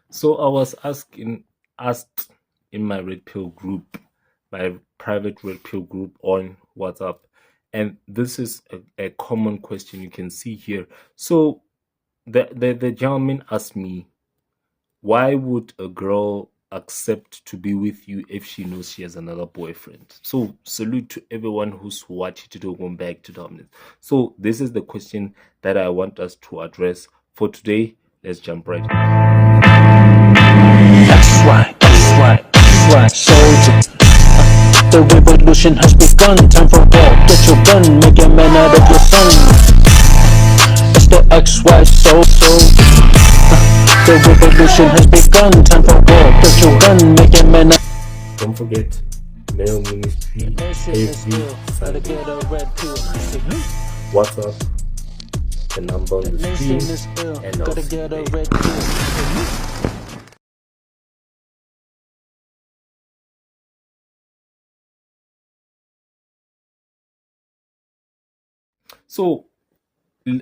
So I was asked in my Red Pill group, my private Red Pill group on WhatsApp, and this is a common question you can see here. So the gentleman asked me, why would a girl accept to be with you if she knows she has another boyfriend? So salute to everyone who's watching to going back to dominance. So this is the question that I want us to address for today. Let's jump right in. That's right, soldier. The revolution has begun. Time for war. Get your gun, make a man out of your son. It's the XY soldier. The revolution has begun. Time for war. Get your gun, make a man out. Don't forget, Male Ministry every Sunday. WhatsApp, the number on the screen, and also so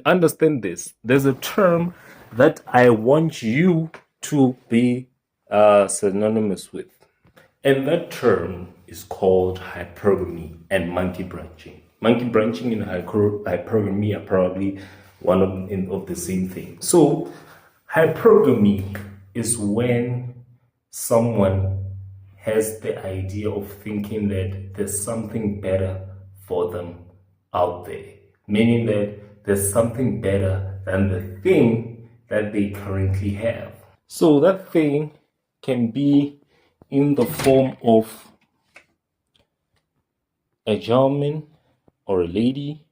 understand this. There's a term that I want you to be synonymous with, and that term is called hypergamy and monkey branching. Monkey branching and hypergamy are probably one of the same thing. So hypergamy is when someone has the idea of thinking that there's something better for them out there, meaning that there's something better than the thing that they currently have. So that thing can be in the form of a gentleman or a lady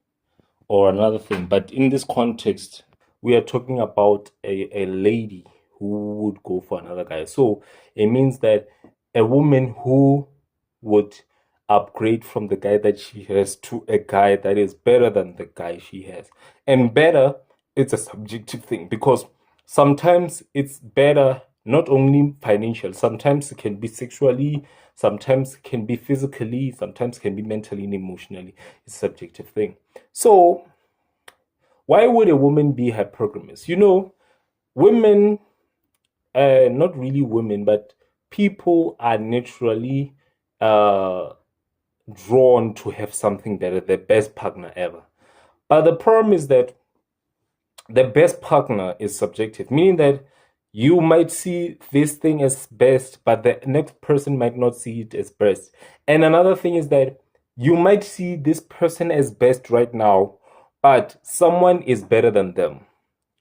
or another thing. But in this context, we are talking about a lady who would go for another guy. So it means that a woman who would upgrade from the guy that she has to a guy that is better than the guy she has. And better, it's a subjective thing, because sometimes it's better not only financial, sometimes it can be sexually, sometimes it can be physically, sometimes it can be mentally and emotionally. It's a subjective thing. So why would a woman be hypergamous? Women, not really women, but people are naturally drawn to have something better, the best partner ever. But the problem is that the best partner is subjective, meaning that you might see this thing as best, but the next person might not see it as best. And another thing is that you might see this person as best right now, but someone is better than them.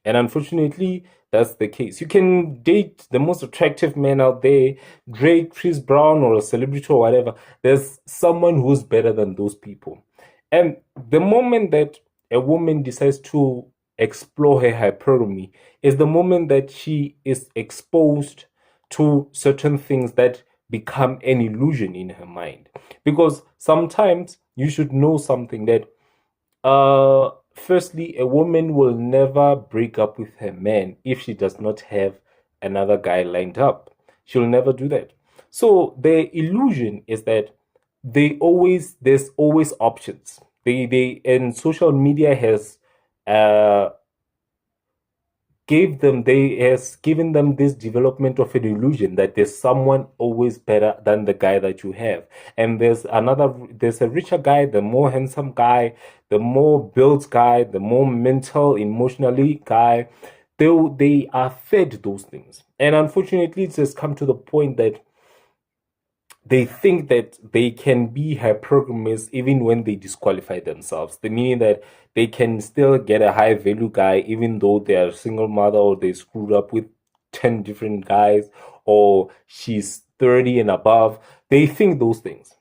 And unfortunately, that's the case. You can date the most attractive man out there, Drake, Chris Brown, or a celebrity or whatever. There's someone who's better than those people. And the moment that a woman decides to explore her hypergamy is the moment that she is exposed to certain things that become an illusion in her mind. Because sometimes you should know something that firstly, a woman will never break up with her man if she does not have another guy lined up. She'll never do that. So the illusion is that there's always options. And social media has has given them this development of an illusion that there's someone always better than the guy that you have. And there's a richer guy, the more handsome guy, the more built guy, the more mental, emotionally guy. They are fed those things. And unfortunately, it's just come to the point that they think that they can be hypergamous even when they disqualify themselves. The meaning that they can still get a high value guy even though they are a single mother, or they screwed up with 10 different guys, or she's 30 and above. They think those things.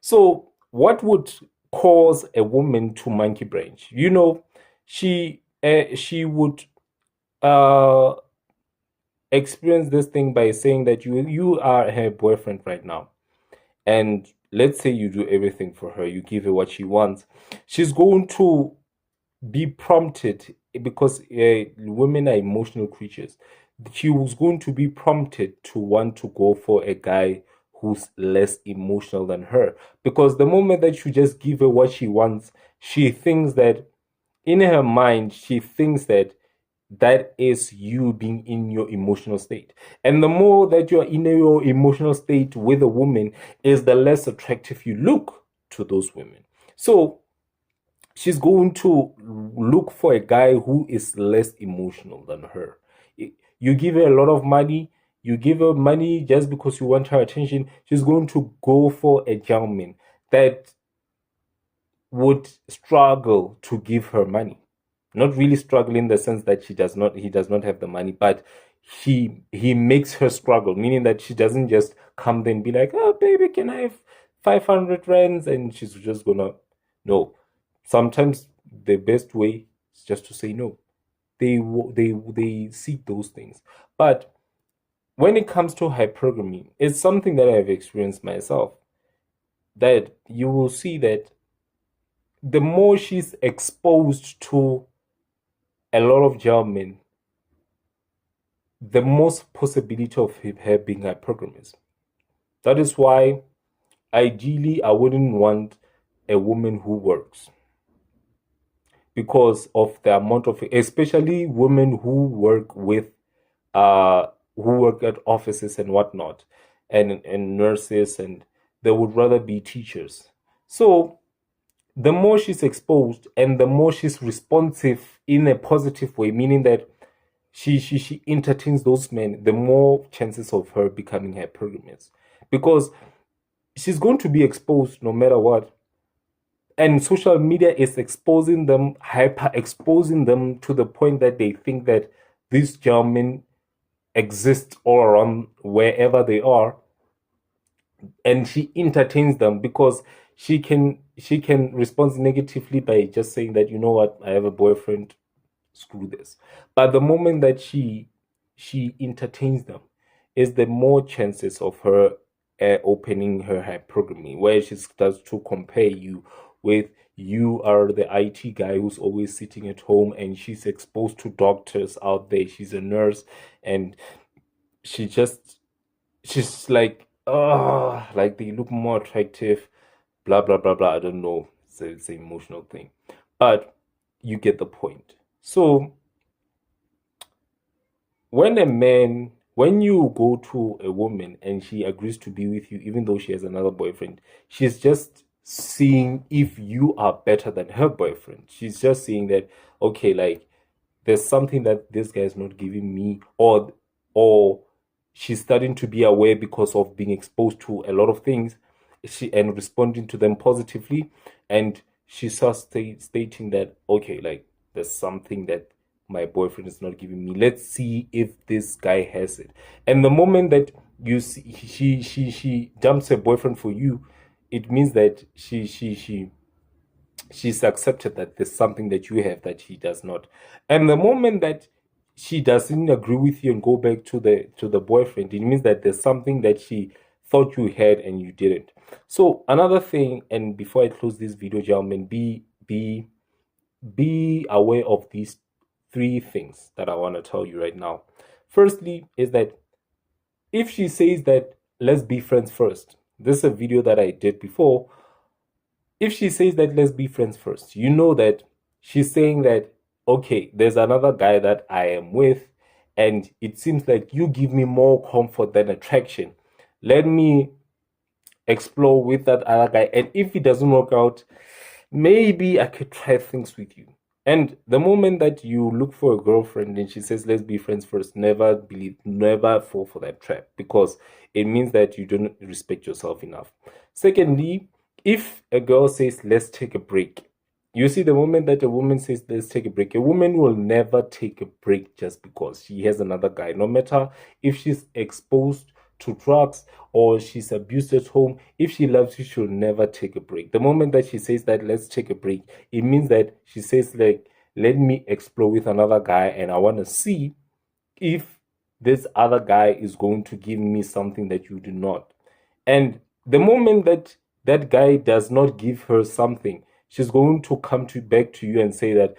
So what would cause a woman to monkey branch? She would experience this thing by saying that you are her boyfriend right now, and let's say you do everything for her, you give her what she wants. She's going to be prompted, because women are emotional creatures. She was going to be prompted to want to go for a guy who's less emotional than her, because the moment that you just give her what she wants, she thinks that, in her mind, she thinks that that is you being in your emotional state. And the more that you're in your emotional state with a woman, is the less attractive you look to those women. So she's going to look for a guy who is less emotional than her. You give her a lot of money, you give her money just because you want her attention, she's going to go for a gentleman that would struggle to give her money. Not really struggle in the sense that he does not have the money, but he makes her struggle, meaning that she doesn't just come then be like, oh baby, can I have 500 rands? And she's just gonna, no. Sometimes the best way is just to say no. They seek those things. But when it comes to hypergamy, it's something that I've experienced myself. That you will see that the more she's exposed to a lot of gentlemen, the most possibility of her being hypergamous. That is why, ideally, I wouldn't want a woman who works, because of the amount of, especially women who work with, who work at offices and whatnot, and nurses, and they would rather be teachers. So the more she's exposed and the more she's responsive in a positive way, meaning that she entertains those men, the more chances of her becoming hypergamous, because she's going to be exposed no matter what. And social media is exposing them, hyper exposing them to the point that they think that these gentlemen exist all around wherever they are, and she entertains them because she can respond negatively by just saying that, you know what, I have a boyfriend, screw this. But the moment that she entertains them, is the more chances of her opening her hypergamy, where she starts to compare you with, you are the IT guy who's always sitting at home, and she's exposed to doctors out there, she's a nurse, and she's like, oh, like they look more attractive, blah blah blah blah. I don't know, it's an emotional thing, but you get the point. So when you go to a woman and she agrees to be with you, even though she has another boyfriend, she's just seeing if you are better than her boyfriend. She's just seeing that, okay, like, there's something that this guy is not giving me, or she's starting to be aware because of being exposed to a lot of things, and responding to them positively, and she starts stating that, okay, like, there's something that my boyfriend is not giving me, let's see if this guy has it. And the moment that you see she dumps her boyfriend for you, it means that she's accepted that there's something that you have that he does not. And the moment that she doesn't agree with you and go back to the boyfriend, it means that there's something that she thought you had and you didn't. So another thing, and before I close this video, gentlemen, be aware of these three things that I want to tell you right now. Firstly, is that if she says that let's be friends first, this is a video that I did before. If she says that let's be friends first, you know that she's saying that, okay, there's another guy that I am with, and it seems like you give me more comfort than attraction. Let me explore with that other guy, and if it doesn't work out, maybe I could try things with you. And the moment that you look for a girlfriend and she says let's be friends first, never fall for that trap, because it means that you don't respect yourself enough. Secondly, if a girl says let's take a break, you see, the moment that a woman says let's take a break, a woman will never take a break just because she has another guy. No matter if she's exposed to drugs or she's abused at home, if she loves you, she'll never take a break. The moment that she says that let's take a break, it means that she says, like, let me explore with another guy, and I want to see if this other guy is going to give me something that you do not. And the moment that that guy does not give her something, she's going to come back to you and say that,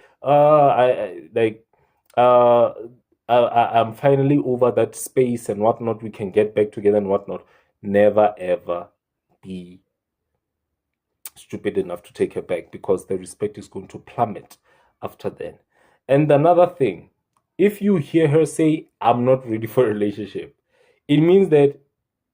I'm finally over that space and whatnot, we can get back together and whatnot. Never ever be stupid enough to take her back, because the respect is going to plummet after then. And another thing, if you hear her say, I'm not ready for a relationship, it means that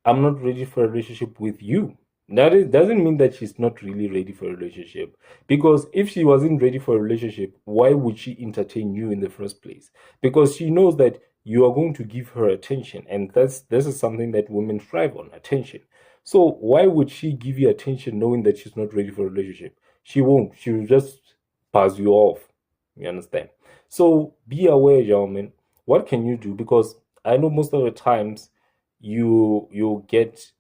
I'm not ready for a relationship with you. Doesn't mean that she's not really ready for a relationship. Because if she wasn't ready for a relationship, why would she entertain you in the first place? Because she knows that you are going to give her attention, and this is something that women thrive on, attention. So why would she give you attention knowing that she's not ready for a relationship? She won't. She will just pass you off. You understand? So be aware, gentlemen. What can you do? Because I know most of the times you get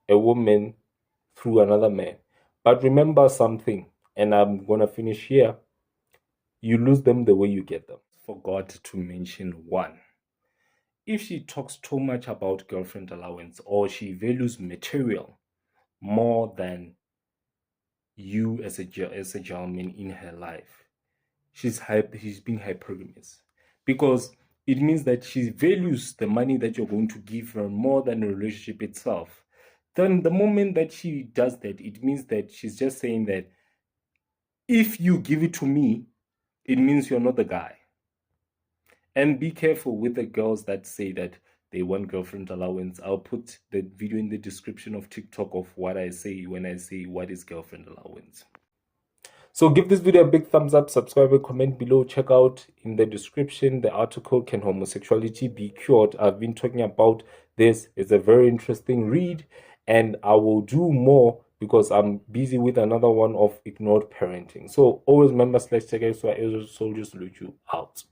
a woman through another man. But remember something, and I'm gonna finish here. You lose them the way you get them. Forgot to mention one. If she talks too much about girlfriend allowance, or she values material more than you as a gentleman in her life, she's being hypergamous, because it means that she values the money that you're going to give her more than the relationship itself. Then the moment that she does that, it means that she's just saying that if you give it to me, it means you're not the guy. And be careful with the girls that say that they want girlfriend allowance. I'll put the video in the description of TikTok of what I say when I say what is girlfriend allowance. So give this video a big thumbs up, subscribe and comment below. Check out in the description the article, Can Homosexuality Be Cured? I've been talking about this. It's a very interesting read, and I will do more because I'm busy with another one of ignored parenting. So always remember, /check out, so I soldiers salute you out.